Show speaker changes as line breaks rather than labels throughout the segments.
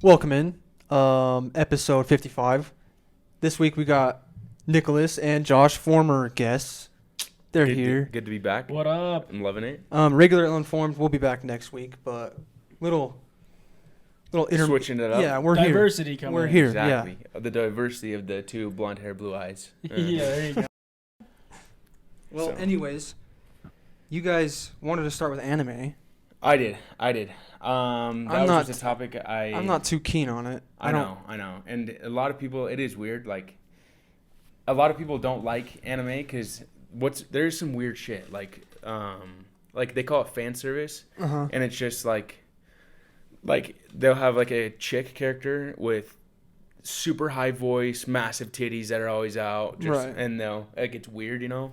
Welcome in, episode 55. This week we got Nicholas and Josh, former guests. They're here.
Good to be back.
What up?
I'm loving it.
Regular Ill-Informed, we'll be back next week, but little
Switching it up.
Yeah, we're
Diversity
here.
coming
We're
in.
here.
Exactly. The diversity of the two blonde hair, blue eyes.
Yeah, there you go.
Well,
So.
anyways, you guys wanted to start with anime.
I did. That was
not-
just a topic
I'm not too keen on it.
I know. And a lot of people, it is weird. Like, a lot of people don't like anime because there's some weird shit. Like they call it fan service.
Uh-huh.
And it's just like they'll have like a chick character with super high voice, massive titties that are always out.
Right.
And it's weird, you know?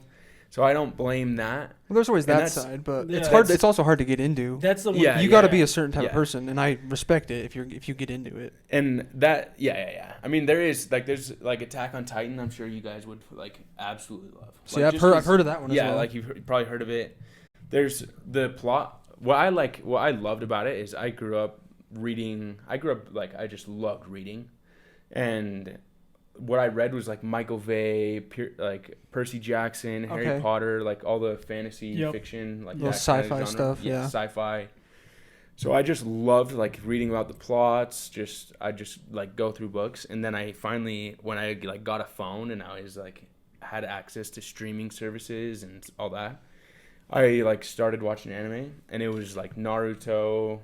So I don't blame that.
Well, there's always
And
that side, but
yeah,
it's hard.
that's-
It's also hard to get into.
That's the one.
Yeah,
You got to be a certain type
yeah.
of person, and I respect it if you get into it.
And that, yeah. I mean, there's like Attack on Titan. I'm sure you guys would like absolutely love.
See,
Like,
I've heard of that one.
Yeah,
as well.
like you've probably heard of it. There's the plot. What I loved about it is I grew up I just loved reading, and what I read was like Michael Vey, like Percy Jackson, Harry
Okay.
Potter, like all the fantasy
Yep.
fiction, like
Little
that kind of
sci-fi
genre.
stuff, yeah.
Sci-fi. So I just loved like reading about the plots. I just like go through books, and then I finally, when I like got a phone and I was like had access to streaming services and all that, I like started watching anime, and it was like Naruto,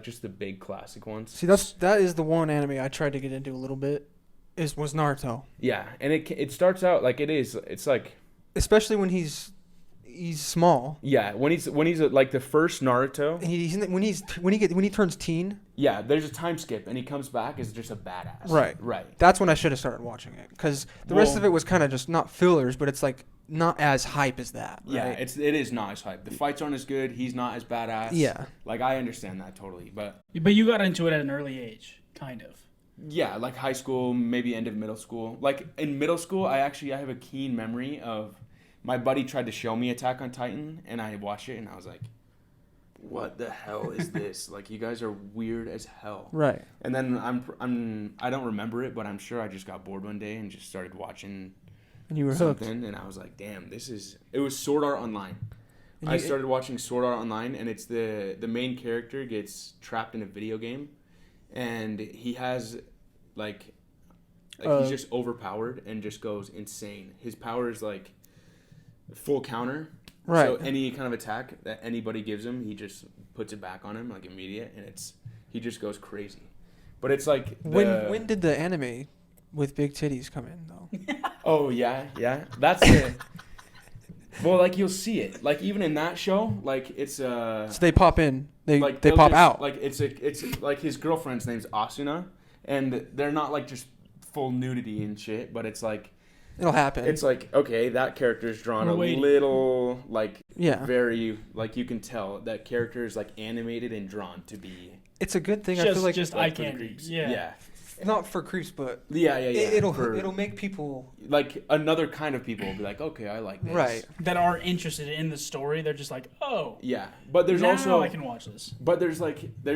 just the big classic ones.
See, that is the one anime I tried to get into a little bit. Was Naruto.
Yeah, and it starts out like it's like,
Especially when he's small.
yeah, when he's like the first Naruto.
When he turns teen.
Yeah, there's a time skip, and he comes back as just a badass.
Right. That's when I should have started watching it, because the rest of it was kind of just not fillers, but it's like not as hype as that. Right?
Yeah, it is not as hype. The fights aren't as good. He's not as badass.
Yeah.
Like I understand that totally, but
But you got into it at an early age, kind of.
yeah, like high school, maybe end of middle school. Like in middle school, I have a keen memory of my buddy tried to show me Attack on Titan, and I watched it, and I was like, "What the hell is this? Like, you guys are weird as hell."
Right.
And then I don't remember it, but I'm sure I just got bored one day and just started watching
And you were hooked.
something, and I was like, "Damn, it was Sword Art Online."
And
I
you-
started watching Sword Art Online, and it's the main character gets trapped in a video game, and he has like he's just overpowered and just goes insane. His power is like full counter.
Right.
So any kind of attack that anybody gives him, he just puts it back on him like immediate, and he just goes crazy. But it's like
When did the anime with big titties come in though?
Oh yeah. That's the well, like you'll see it. Like even in that show, like it's
So they pop in. They
they'll
pop
just,
out.
Like it's like his girlfriend's name's Asuna, and they're not like just full nudity and shit, but it's like
It'll happen.
it's like okay, that character's drawn
We're
a
waiting.
little like
Yeah.
very like you can tell that character is like animated and drawn to be
It's a good thing. I feel like
Just
like
eye
for the
candy.
creeps.
Yeah.
not for creeps, but
Yeah.
it'll make people
like another kind of people will be like, okay, I like this.
right.
That are interested in the story. They're just like, oh,
Yeah, but there's
now
also
I can watch this.
But there's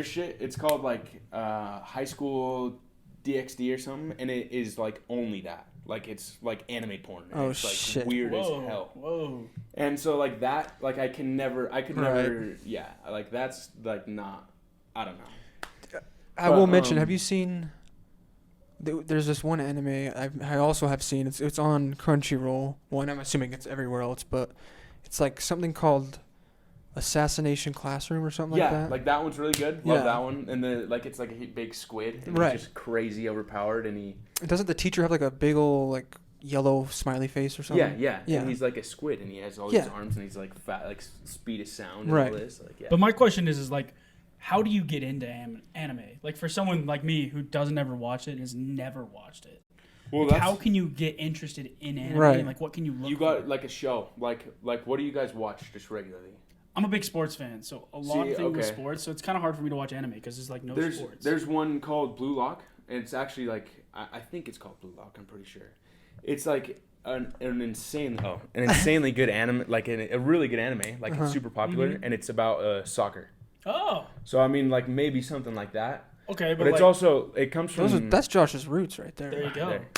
shit. It's called like high school DxD or something, and it is like only that. Like it's like anime porn. And
Oh,
it's like
shit.
weird as
Whoa,
hell.
whoa.
And so like that, like I could never.
Right.
Yeah, like that's like not. I don't know.
I
But,
will mention. Have you seen? There's this one anime I also have seen. It's on Crunchyroll. Well, and I'm assuming it's everywhere else, but it's like something called Assassination Classroom or something
Yeah,
like that.
like that one's really good. Love
Yeah.
that one. And it's like a big squid. And
Right.
He's just crazy overpowered, and he.
Doesn't the teacher have like a big old like yellow smiley face or something?
Yeah.
Yeah.
And he's like a squid, and he has all
Yeah.
these arms, and he's like fat, like speed of sound, and
Right.
all this. Like yeah.
But my question is like, how do you get into anime? Like for someone like me who doesn't ever watch it and has never watched it.
Well,
Like, how can you get interested in anime?
Right.
And like, what can you look
You got
for?
like a show, like what do you guys watch just regularly?
I'm a big sports fan, so a lot
See,
of things with
okay.
sports. So it's kind of hard for me to watch anime because there's like no sports.
There's one called Blue Lock, and it's actually like I think it's called Blue Lock. I'm pretty sure. It's like an insanely good anime, like a really good anime, like it's super popular,
Mhm.
and it's about soccer.
Oh,
So I mean, like maybe something like that.
Okay,
But it's also it comes from.
That's Josh's roots right there.
There you go.
There.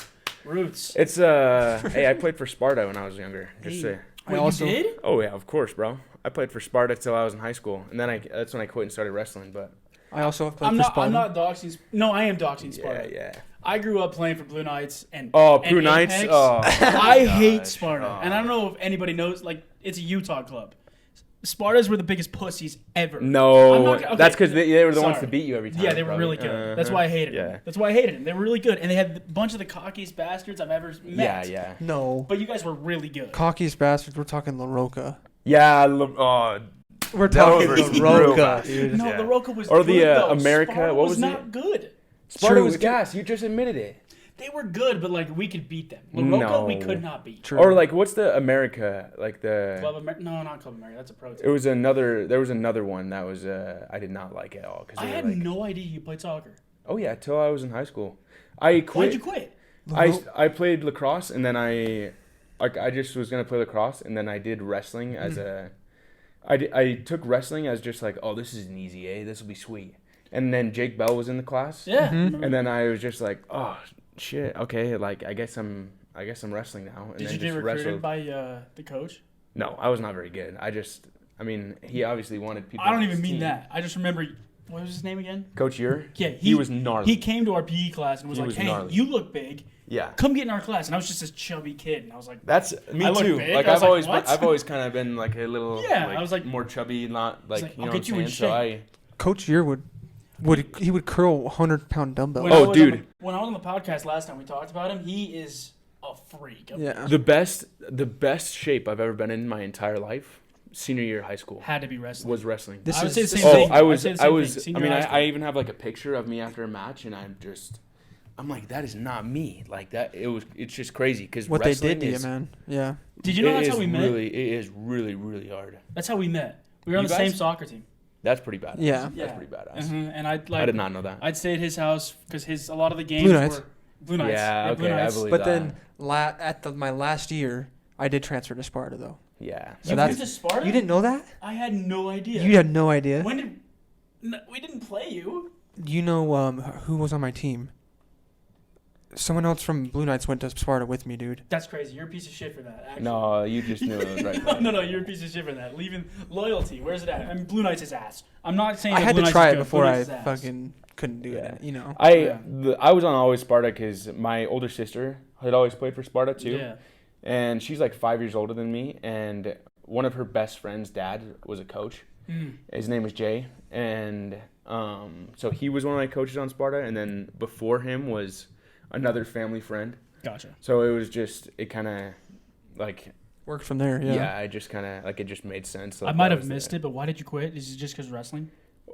Roots.
It's hey, I played for Sparta when I was younger. Just say.
Wait,
I also
you did?
Oh yeah, of course, bro. I played for Sparta till I was in high school, and then that's when I quit and started wrestling. But
I also have played
I'm
for
not.
Sparta.
I'm not doxing. No, I am doxing Sparta.
yeah.
I grew up playing for Blue Knights and
Blue Knights.
Apex.
Oh,
I hate
gosh.
Sparta,
Oh.
and I don't know if anybody knows. Like, it's a Utah club. Spartas were the biggest pussies ever.
No,
I'm not- okay,
that's because they were the ones to
sorry.
beat you every time.
Yeah, they were
probably.
really good.
Uh-huh.
That's why I hated
Yeah.
them. That's why I hated them. They were really good, and they had a bunch of the cockiest bastards I've ever met.
Yeah.
No.
But you guys were really good.
Cockiest bastards. We're talking La Roca.
Yeah.
We're
talking
talking
La
La
Roca,
Roca, dude.
No,
Yeah.
the Roca was
Or
good,
the,
though.
America-
Sparta
what was
was
it?
not good.
Sparta
True.
was gas. You just admitted it.
They were good, but like we could beat them. La Roca, we
No.
could not beat.
True.
Or like, what's the America? Like the.
Club America? No, not Club America. That's a pro
It
team.
was another. There was another one that was. I did not like at all because
I
they
had
were like.
no idea you played soccer.
Oh yeah, till I was in high school. I quit.
Why'd you quit?
I played lacrosse and then I just was gonna play lacrosse and then I did wrestling as a. I took wrestling as just like, oh, this is an easy A, this will be sweet. And then Jake Bell was in the class.
Yeah.
And then I was just like, oh shit, okay, like I guess I'm wrestling now. And
Did
then
you get
just
recruited
wrestled.
by the coach?
No, I was not very good. I mean, he obviously wanted people.
I don't
on
even
his
mean
team.
that. I just remember. What was his name again?
Coach Ure?
Yeah,
he was gnarly.
He came to our PE class and was
He
like,
was
"Hey,
gnarly.
you look big.
Yeah.
Come get in our class." And I was just this chubby kid, and I was like,
That's me
I look
too.
big.
Like
I was
I've
like,
always
what?
kind of been like a little.
Yeah, I was like-
more chubby, not like
like,
you
I'll
know
get
what
you
I'm
in
saying.
shape.
Coach Year would curl 100-pound dumbbell.
When
Oh,
I was on
dude.
when I was on the podcast last time, we talked about him. He is a freak.
Yeah.
The best shape I've ever been in my entire life, senior year of high school,
Had to be wrestling.
was wrestling.
This
I would
is-
say the same
this-
thing.
I was.
I'd say the same thing.
I
Senior
mean,
high school.
I even have like a picture of me after a match, and I'm like, that is not me. Like that, it's just crazy because
What they did to you, man. Yeah.
Did you know that's how we met?
It is really, really hard.
That's how we met. We were on
You
the
guys?
same soccer team.
That's pretty badass.
Yeah.
That's pretty badass.
And I'd
I
like.
did not know that.
I'd stay at his house because a lot of the games
Blue Knights.
were Blue Knights.
Yeah,
Blue
okay, I
Knights.
believe
But
that.
then my last year, I did transfer to Sparta though.
Yeah.
So
You
that's-
went to Sparta?
You didn't know that?
I had no idea.
You had no idea.
When did? No, we didn't play you.
You know who was on my team? Someone else from Blue Knights went to Sparta with me, dude.
That's crazy. You're a piece of shit for that. Actually.
No, you just knew it was right.
no, you're a piece of shit for that. Leaving loyalty. Where's it at? I mean, Blue Knights is ass. I'm not saying
I
that
had
Blue
to
Knights
try
is
it
good.
before
Blue
I
Knights is ass.
fucking couldn't do
Yeah.
it. You know.
I was on always Sparta because my older sister had always played for Sparta too,
Yeah.
and she's like 5 years older than me. And one of her best friends' dad was a coach.
Mm.
His name was Jay, and so he was one of my coaches on Sparta. And then before him was another family friend.
Gotcha.
So it was just it kind of like
Worked from there.
yeah,
Yeah.
I just kind of like it just made sense.
I might have missed it, but why did you quit? Is it just because wrestling?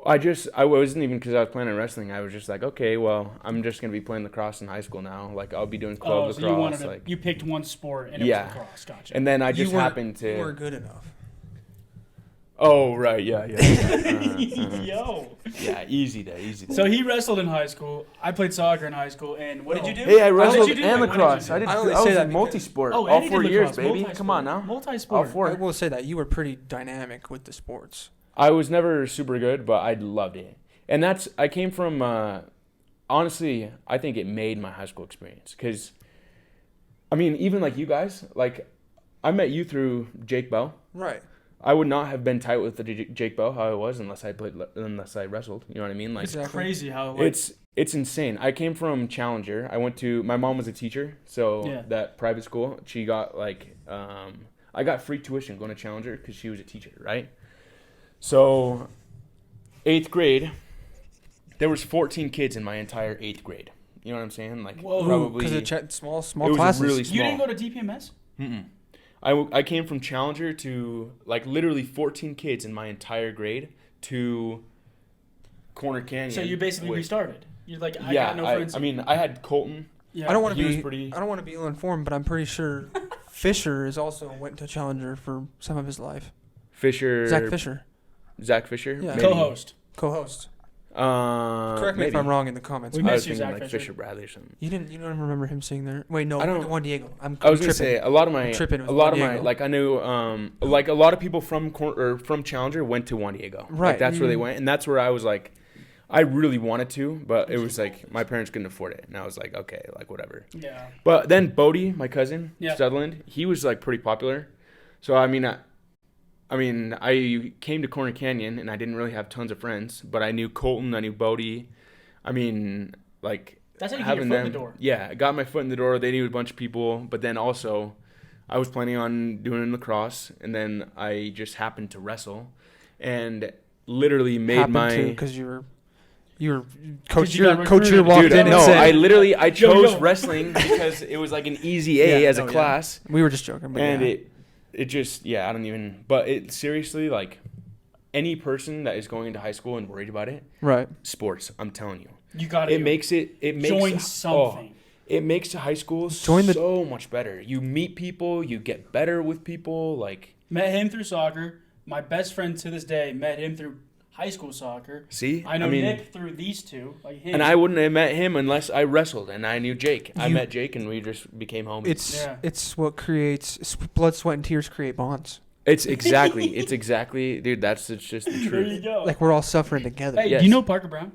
I wasn't even because I was playing on wrestling. I was just like, okay, well, I'm just gonna be playing lacrosse in high school now. Like I'll be doing club
Oh, so
lacrosse.
you
like,
you picked one sport and it
Yeah.
was lacrosse. Gotcha.
and then I
You
just
weren't-
happened
You
to.
weren't good enough.
Oh right, yeah.
Yo.
Yeah, easy day.
So he wrestled in high school. I played soccer in high school. And what did you do?
Hey, I
What did
wrestled
you do?
and
What did you
lacrosse.
do?
I
only
was
say that
in
because-
multi-sport
Oh,
all
and he
4
did
years,
lacrosse,
baby.
multi-sport.
Come on now. All
Multi-sport.
I
four.
will say that you were pretty dynamic with the sports.
I was never super good, but I loved it. And I came from, honestly, I think it made my high school experience. Because, I mean, even like you guys, like, I met you through Jake Bell.
Right.
I would not have been tight with the Jake Bell how I was unless I wrestled. You know what I mean? Like,
Exactly.
Crazy how like,
it's insane. I came from Challenger. My mom was a teacher, so
Yeah.
that private school, she got like, I got free tuition going to Challenger because she was a teacher, right? So, 8th grade, there was 14 kids in my entire 8th grade. You know what I'm saying? Like,
Whoa.
probably
Because of small
it was
classes.
really small.
you didn't go to DPMS?
Mm-mm. I came from Challenger to like literally 14 kids in my entire grade to Corner Canyon.
So you basically
with-
restarted. You're like, I
Yeah,
got no friends.
I mean, I had Colton.
yeah.
I don't want
He
to
was
be.
pretty-
I don't want to be ill-informed, but I'm pretty sure Fisher is also went to Challenger for some of his life.
Fisher.
Zach Fisher,
Zach Fisher.
Yeah.
Maybe.
co-host.
co-host. Correct me if
maybe.
I'm wrong in the comments.
We
I
but
was
miss you,
thinking
Zach
like
Fisher.
Fisher Bradley or something.
you don't remember him sitting there. Wait, no,
I don't-
Juan Diego. I'm
I was gonna
tripping.
say a lot of my
tripping with
a lot
Juan
of my
Diego.
like I knew like a lot of people from from Challenger went to Juan Diego.
Right.
Like, that's where they went, and that's where I was like, I really wanted to, but it was like my parents couldn't afford it, and I was like, okay, like whatever.
Yeah.
But then Bodie, my cousin,
Yeah.
Sutherland, he was like pretty popular. So I came to Corner Canyon and I didn't really have tons of friends, but I knew Colton, I knew Bodie. I mean, like
That's how you get your foot in the door.
Yeah, I got my foot in the door. They knew a bunch of people, but then also I was planning on doing lacrosse, and then I just happened to wrestle, and literally made
because you were coach.
you got
Your coach
recruited.
walked
Dude,
in and
no,
said,
I chose
yo.
wrestling because it was like an easy A
Yeah,
as a
no, yeah.
class.
We were just joking, but
And
yeah.
it just, yeah, I don't even, but it seriously, like, any person that is going into high school and worried about it,
Right.
sports, I'm telling you.
You got to
It makes
join something.
It makes high school
Join
so much better. You meet people, you get better with people, like.
Met him through soccer. My best friend to this day met him through high school soccer.
See?
I know
mean,
Nick through these two, like him.
And I wouldn't have met him unless I wrestled, and I knew Jake. I met Jake, and we just became homies.
It's what creates blood, sweat, and tears create bonds.
It's exactly, dude, it's just the
There you
truth.
go.
Like we're all suffering together.
Hey,
Yes.
do you know Parker Brown?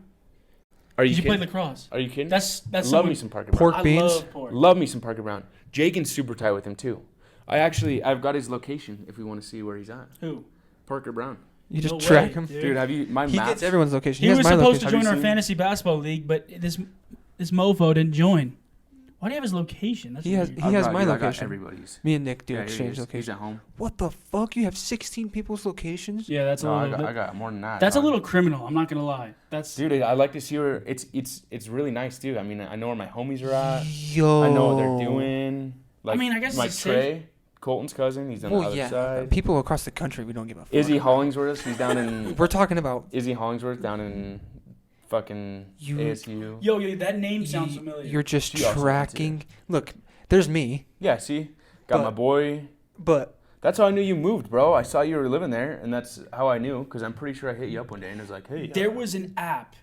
Are you
Did you play
kidding?
lacrosse?
Are you kidding?
That's
Love
someone,
me some Parker Brown.
Pork
I
beans.
love pork.
Love me some Parker Brown. Jaken's super tight with him too. I've got his location if we want to see where he's at.
Who?
Parker Brown.
You just
No
track
way,
him.
Dude, have you my
He
maps?
gets everyone's location.
He
has
was
my
supposed to
location.
join
Have
our
you seen-
fantasy basketball league, but this mofo didn't join. Why do you have his location? That's
He has-
weird.
he has my
I got
location.
everybody's.
Me and Nick do
Yeah,
exchange
he's
locations.
at home.
What the fuck? You have 16 people's locations?
Yeah, that's a
No,
little.
I got more than that.
That's a
dog.
little criminal. I'm not gonna lie. That's
Dude, I like to see where it's really nice too. I mean, I know where my homies are at.
Yo.
I know what they're doing. Like,
I guess
like
it's
Trey, Colton's cousin. He's on the
Well,
other
yeah.
side.
People across the country, we don't give a fuck.
Izzy Hollingsworth. He's down in.
We're talking about
Izzy Hollingsworth down in fucking
You-
ASU.
yo, that name sounds
y-
familiar.
You're just
She also went to-
tracking. Look, there's me,
Yeah, see, got
But-
my boy.
but
That's how I knew you moved, bro. I saw you were living there, and that's how I knew. Because I'm pretty sure I hit you up one day and was like, "Hey."
There was an app.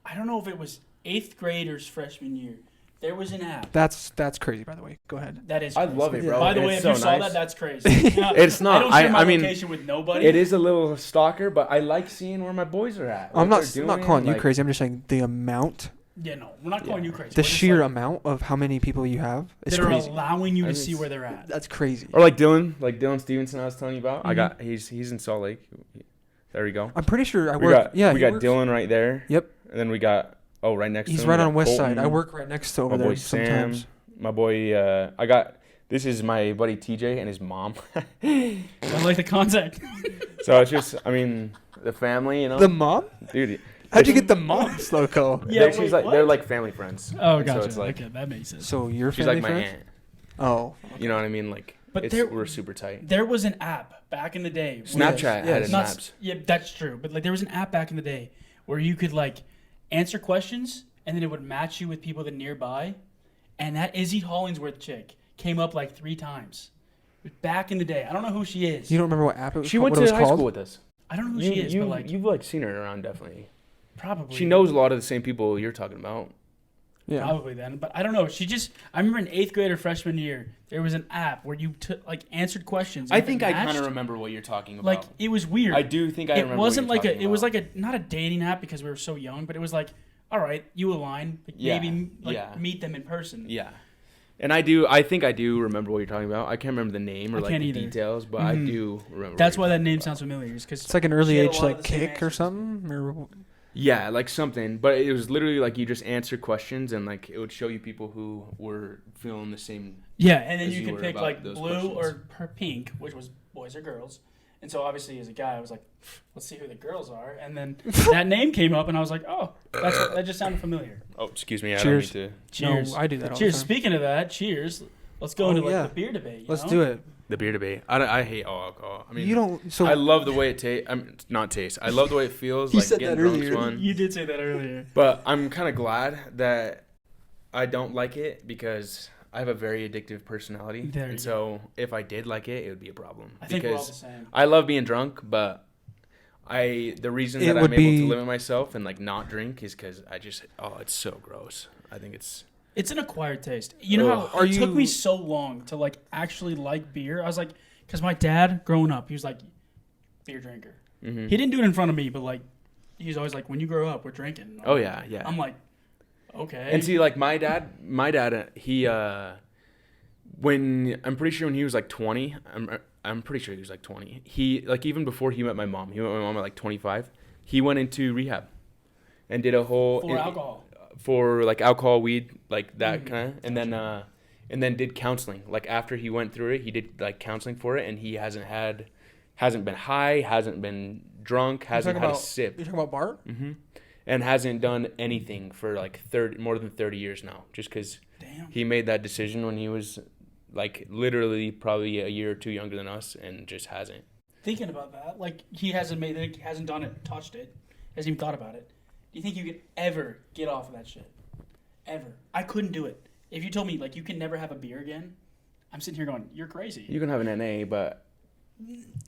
I don't know if it was 8th graders freshman year. There was an app.
that's crazy. By the way, go ahead.
That is.
I
Crazy.
love it, bro.
By the
and
way,
it's
if you
so
saw
nice.
that, that's crazy.
It's not.
I don't share my
I mean,
location with nobody.
It is a little stalker, but I like seeing where my boys are at.
I'm
what
not
they're
I'm not
doing,
calling you
like-
crazy. I'm just saying the amount,
Yeah, no, we're not calling you crazy.
the
We're just
sheer
like,
amount of how many people you have is
that are
crazy.
allowing you
I
to
think
see
it's-
where they're at.
That's crazy.
Or like Dylan Stevenson I was telling you about.
Mhm.
He's in Salt Lake. There we go.
I'm pretty sure I
We
work.
got
yeah,
we
he
got
works-
Dylan right there.
Yep.
And then we got right next
He's
to him.
right
we
on
got
West Side.
Colton,
I work right next to over
my
there
boy Sam.
sometimes.
My boy this is my buddy TJ and his mom.
I like the contact.
So it's just the family, you know.
The mom?
Dude.
How'd you get the moms, loco?
Yeah,
she's
wait,
like
what?
they're like family friends.
Oh,
And
gotcha.
So it's like
Okay, that makes sense.
So your
she's
family
like my
friends?
aunt.
Oh,
You know what I mean? Like
But
we're super tight.
There was an app back in the day.
Snapchat
yes.
had it
Not,
snaps.
yeah, that's true. But like, there was an app back in the day where you could like answer questions, and then it would match you with people that are nearby. And that Izzy Hollingsworth chick came up like 3 times. Back in the day, I don't know who she is.
you don't remember what app it was?
She
called,
went
what it
to
was
high
called?
school with us.
I don't know who she is, but like
You've like seen her around definitely.
probably
She knows a lot of the same people you're talking about.
Yeah.
probably then. But I don't know. I remember in 8th grade or freshman year, there was an app where you like answered questions.
I
and if
think
it
I kind
matched,
of remember what you're talking about.
like it was weird.
I do think I
it
remember.
wasn't
what you're
like a.
talking
It was
about.
like a not a dating app because we were so young, but it was like, all right, you align. Like
Yeah,
maybe like
yeah.
meet them in person.
Yeah. And I think I do remember what you're talking about. I can't remember the name or
I
like
can't
the
either.
details, but I
Mhm.
do remember.
That's
what
why
you're
that name
talking
sounds familiar. Because
It's like an early
She had a
age
lot of
like
the same
kick or
answers.
something. Or
about. Yeah, like something, but it was literally like you just answer questions and like it would show you people who were feeling the same.
yeah, and then
As
you
you
could
were
pick
about
like
those
blue
questions.
or pink, which was boys or girls. And so obviously as a guy, I was like, let's see who the girls are. And then that name came up, and I was like, oh, that just sounded familiar.
Oh, excuse me. I
Cheers.
don't need to.
Cheers.
No, I do that all
Cheers.
the time.
Speaking of that, cheers. Let's go
Oh,
into like
yeah.
the beer debate.
Let's do it.
The beer debate. I hate all alcohol. I mean,
You don't. So
I love the way it tastes. I'm not taste. I love the way it feels.
He
like
said
getting
that
drunk's
earlier.
fun.
You did say that earlier.
But I'm kind of glad that I don't like it because I have a very addictive personality.
There you
And so if I did like it, it would be a problem.
I think we're all the
Because
same.
I love being drunk, but the reason
It
that I'm
would
able
be-
to limit myself and like not drink is because it's so gross. I think it's
It's an acquired taste. You know
Ugh.
how
Are
it took me
you-
so long to like actually like beer. I was like, because my dad growing up, he was like beer drinker.
mhm.
He didn't do it in front of me, but like he's always like, when you grow up, we're drinking.
Oh yeah, yeah.
I'm like, okay.
And see, like my dad, he when I'm pretty sure when he was like 20, I'm pretty sure he was like 20. He like even before he met my mom at like 25. He went into rehab and did a whole
for alcohol.
For like alcohol, weed, like that kind of, and then did counseling. Like after he went through it, he did like counseling for it, and he hasn't been high, hasn't been drunk, hasn't had a sip.
You're talking about Bart?
Mm-hmm. And hasn't done anything for like more than 30 years now, just because he made that decision when he was like literally probably a year or two younger than us, and just hasn't.
Thinking about that, like he hasn't done it, touched it, hasn't even thought about it. Do you think you could ever get off of that shit? Ever? I couldn't do it. If you told me like you can never have a beer again, I'm sitting here going, you're crazy.
You can have an NA, but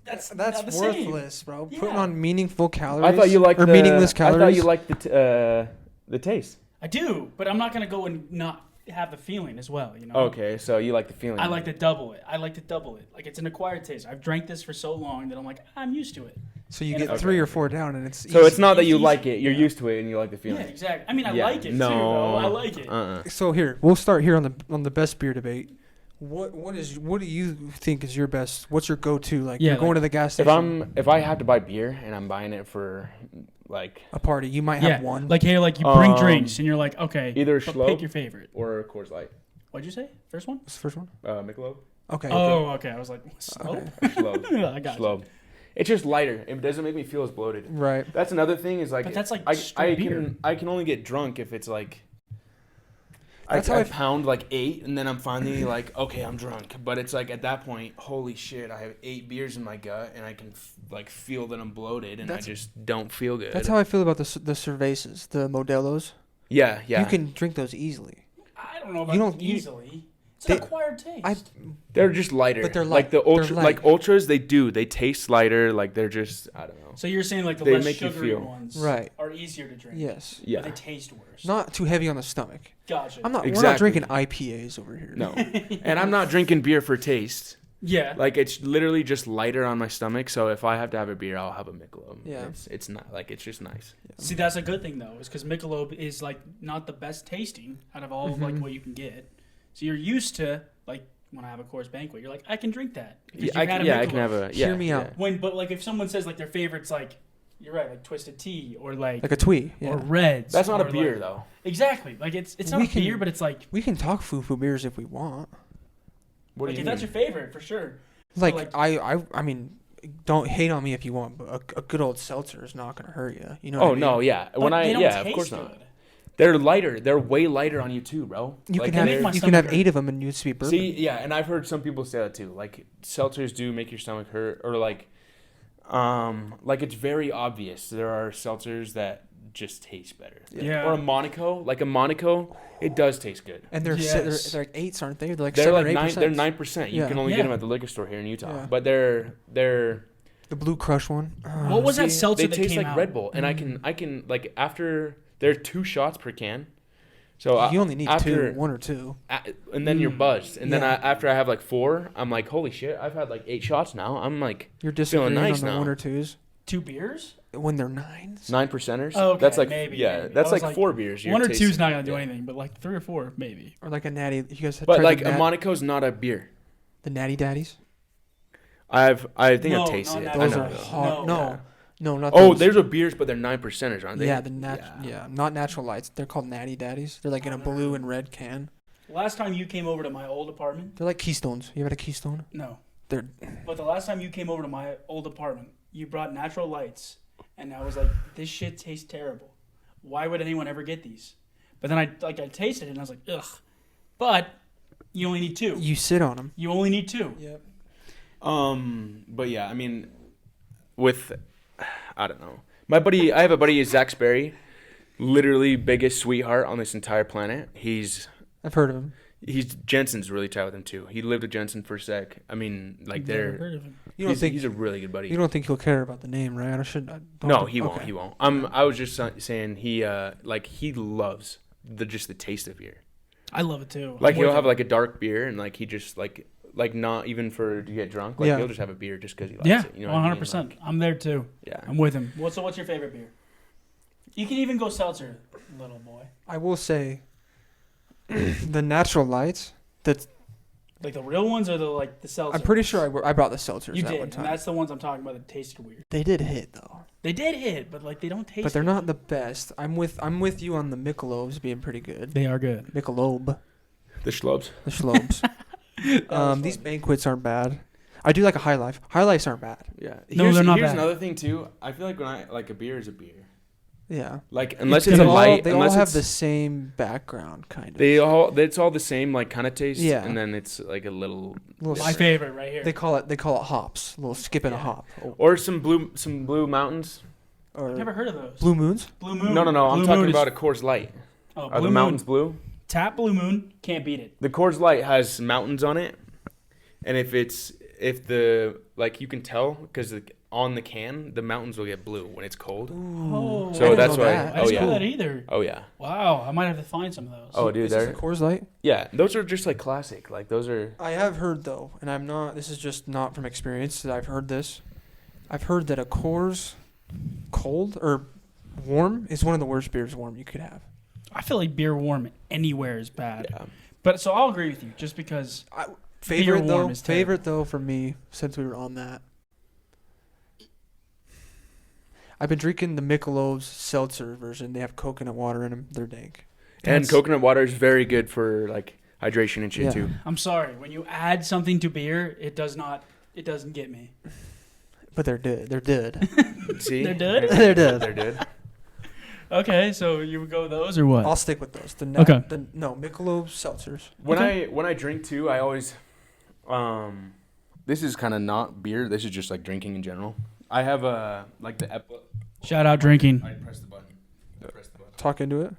That's
worthless,
same. Bro.
Yeah.
Putting on meaningful calories.
I thought you liked
meaningless calories.
I thought you liked the taste.
I do, but I'm not gonna go and not have the feeling as well. You know.
Okay, so you like the feeling.
I like to double it. Like it's an acquired taste. I've drank this for so long that I'm like, I'm used to it.
So you get 3 or 4 down, and it's
so
easy.
it's not that you
It's
like
easy.
it. You're used to it, and you like the feeling.
Yeah, exactly. I mean, I like it too. Though. I like it.
So here, we'll start here on the best beer debate. What do you think is your best? What's your go-to? Like you're going to the gas station.
If I have to buy beer and I'm buying it for like
a party, you might have one.
Like hey, like you bring drinks and you're like, okay,
either
but
Schloe
pick your favorite
or Coors Light.
What'd you say? First one?
What's the first one?
Michelob.
Okay.
Oh, okay. I was like, slow.
Okay.
Schloe.
I got
Schloe.
you.
It's just lighter. It doesn't make me feel as bloated.
Right.
That's another thing is like.
But that's like
I
beer.
I can only get drunk if it's like.
That's how
I
I
pound like 8, and then I'm finally like, okay, I'm drunk. But it's like at that point, holy shit, I have 8 beers in my gut, and I can like feel that I'm bloated, and I just don't feel good.
That's how I feel about the cervezas, the Modelo's.
Yeah, yeah.
You can drink those easily.
I don't know about easily. It's an acquired taste.
They're just lighter.
But they're
like
light.
the ultra,
They're
like
light.
ultras. They taste lighter. Like they're just, I don't know.
So you're saying like the
They
less
make you
sugary
feel-
ones
Right.
are easier to drink.
Yes.
Yeah.
But they taste worse.
Not too heavy on the stomach.
Gotcha.
We're not
Exactly.
drinking IPAs over here.
No. And I'm not drinking beer for taste.
Yeah.
Like it's literally just lighter on my stomach. So if I have to have a beer, I'll have a Michelob.
Yeah.
It's not like it's just nice.
See, that's a good thing though, is because Michelob is like not the best tasting out of all of like what you can get. So you're used to like when I have a Coors Banquet, you're like, I can drink that. because
Yeah,
you've had a
I can
Michelob.
have a.
Hear me out.
But like if someone says like their favorites like, you're right, like Twisted Tea or like
Like a twee. Yeah.
or Reds.
That's not a
or,
beer
like,
though.
Exactly. Like it's not
We
a beer,
can-
but it's like
We can talk foo beers if we want.
What do
if
you
that's
mean?
your favorite for sure.
Like,
like-
I mean, don't hate on me if you want, but a good old seltzer is not gonna hurt you. You know? What I
Oh
mean?
no, yeah.
But they don't
Of
taste
course
good.
not. They're lighter. They're way lighter on you too, bro.
You
Like,
can
make my
have 8
stomach
of them and you'd just be bourbon.
See, yeah, and I've heard some people say that too. Like seltzers do make your stomach hurt, or like it's very obvious. There are seltzers that just taste better.
Yeah.
Or a Monaco, it does taste good.
And they're
Yes.
they're like 8s, aren't they? They're like
They're
7
like
or 8
9. They're
percent.
9%. You
Yeah.
can only
Yeah.
get them at the liquor store here in Utah.
Yeah.
But they're
The Blue Crush one.
What was that
see,
seltzer
they
that
taste
came
like
out?
Red Bull, and I can like after there are 2 shots per can. So
You only need
after,
1 or 2.
and then you're buzzed, and then
Yeah.
after I have like 4, I'm like, holy shit, I've had like 8 shots now. I'm like
You're disagreeing
nice
on the
now.
1 or 2s
2 beers?
when they're 9s.
9%ers.
Oh, okay,
That's like
maybe,
yeah,
maybe.
that's
I was
like
like,
4 beers. you're
1 or 2 is
tasting.
not gonna do
Yeah.
anything, but like 3 or 4 maybe.
Or like a natty. You guys
But
tried
like
the
a Monaco's not a beer.
the natty daddies.
I think
No,
I've tasted
not
it.
that.
I
Those
know
are
those.
hard.
No.
No, not
Oh,
those.
there's a beers, but they're 9%ers, aren't they?
Yeah, not natural lights. They're called natty daddies. They're like in a blue and red can.
Last time you came over to my old apartment?
They're like Keystones. You ever had a Keystone?
No.
They're
But the last time you came over to my old apartment, you brought natural lights, and I was like, this shit tastes terrible. Why would anyone ever get these? But then I tasted it, and I was like, ugh. But you only need 2.
you sit on them.
You only need 2.
Yep.
But yeah, I mean, I don't know. I have a buddy, Zach Sperry, literally biggest sweetheart on this entire planet.
I've heard of them.
Jensen's really tight with him too. He lived with Jensen for a sec. I mean, like
Never heard of him.
You don't think
he's a really good buddy.
you don't think he'll care about the name, right?
No, he won't.
okay.
He won't. I was just saying he loves the taste of beer.
I love it too.
Like
I'm
he'll
with
have
him.
like a dark beer and like he just like not even to get drunk. Like
Yeah.
he'll just have a beer just because he likes
Yeah,
it. You know what I mean?
100%. I'm there too.
Yeah.
I'm with him. So what's your favorite beer? You can even go seltzer, little boy.
I will say, the natural lights. That's
Like the real ones or the seltzer?
I'm pretty sure I brought the seltzers
You
that
did,
one
and
time.
that's the ones I'm talking about that tasted weird.
They did hit though.
They did hit, but like they don't taste.
But they're
good.
not the best. I'm with you on the Michelobs being pretty good.
They are good.
Michelob,
The schlubs.
the Schlobes. These banquets aren't bad. I do like a High Life. High Lifes aren't bad.
Yeah.
No, they're not
Here's
bad.
another thing too. I feel like when I like a beer is a beer.
Yeah.
Like unless
They
it's a
all-
light,
They all
unless
have
it's,
the same background, kind of.
it's all the same like kind of taste.
Yeah.
And then it's like a little
Little
My favorite right here.
They call it hops. A little skip and a
Yeah.
hop.
or some blue mountains.
Or
Never heard of those.
Blue Moons.
Blue Moon.
No. I'm
Blue
talking
Moon
about
is-
a Coors Light.
Oh,
Are
Blue
the
Moon.
mountains blue?
Tap Blue Moon. Can't beat it.
The Coors Light has mountains on it, and if the like you can tell because on the can the mountains will get blue when it's cold.
Oh,
So
I didn't
that's
know
why-
that. I
oh,
didn't
yeah.
know that either.
Oh yeah.
Wow, I might have to find some of those.
Oh dude,
Is this a
they're
Coors Light?
yeah. Those are just like classic. Like those are.
I have heard though, and I'm not. This is just not from experience that I've heard this. I've heard that a Coors cold or warm is one of the worst beers warm you could have.
I feel like beer warm anywhere is bad.
Yeah.
But so I'll agree with you, just because.
Favorite
warm
though.
is terrible.
Favorite though for me since we were on that. I've been drinking the Michelob's seltzer version. They have coconut water in them. They're dank.
And
That's-
coconut water is very good for like hydration and shit
Yeah.
too.
I'm sorry, when you add something to beer, it doesn't get me.
But they're good. They're good.
See,
They're good?
They're good.
They're good.
Okay, so you would go with those or what?
I'll stick with those.
Okay.
No, Michelob's seltzers.
When I drink too, I always this is kind of not beer. This is just like drinking in general. I have like the
Shout out drinking.
I press the button.
Talk into it.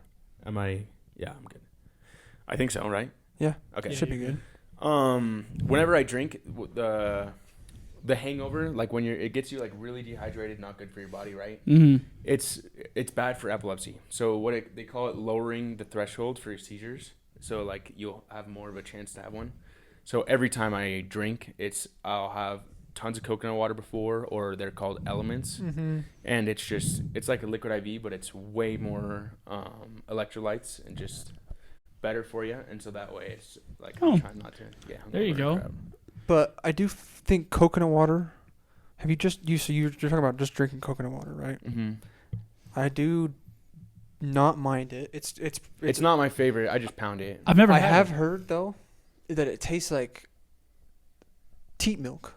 Am I? Yeah, I'm good. I think so, right?
Yeah.
Okay.
Yeah.
Should be good.
Whenever I drink, the hangover, like when it gets you like really dehydrated, not good for your body, right?
Mm-hmm.
It's bad for epilepsy. So they call it lowering the threshold for your seizures. So like you'll have more of a chance to have one. So every time I drink, I'll have tons of coconut water before, or they're called elements,
Mm-hmm.
and it's like a liquid IV, but it's way more electrolytes and just better for you. And so that way it's like
Oh.
I'm trying not to get hungover.
There you go.
Crap.
But I do think coconut water. Have you so you're talking about just drinking coconut water, right?
Mm-hmm.
I do not mind it.
It's not my favorite. I just pound it.
I've never
I
had
have
it.
heard though that it tastes like teat milk.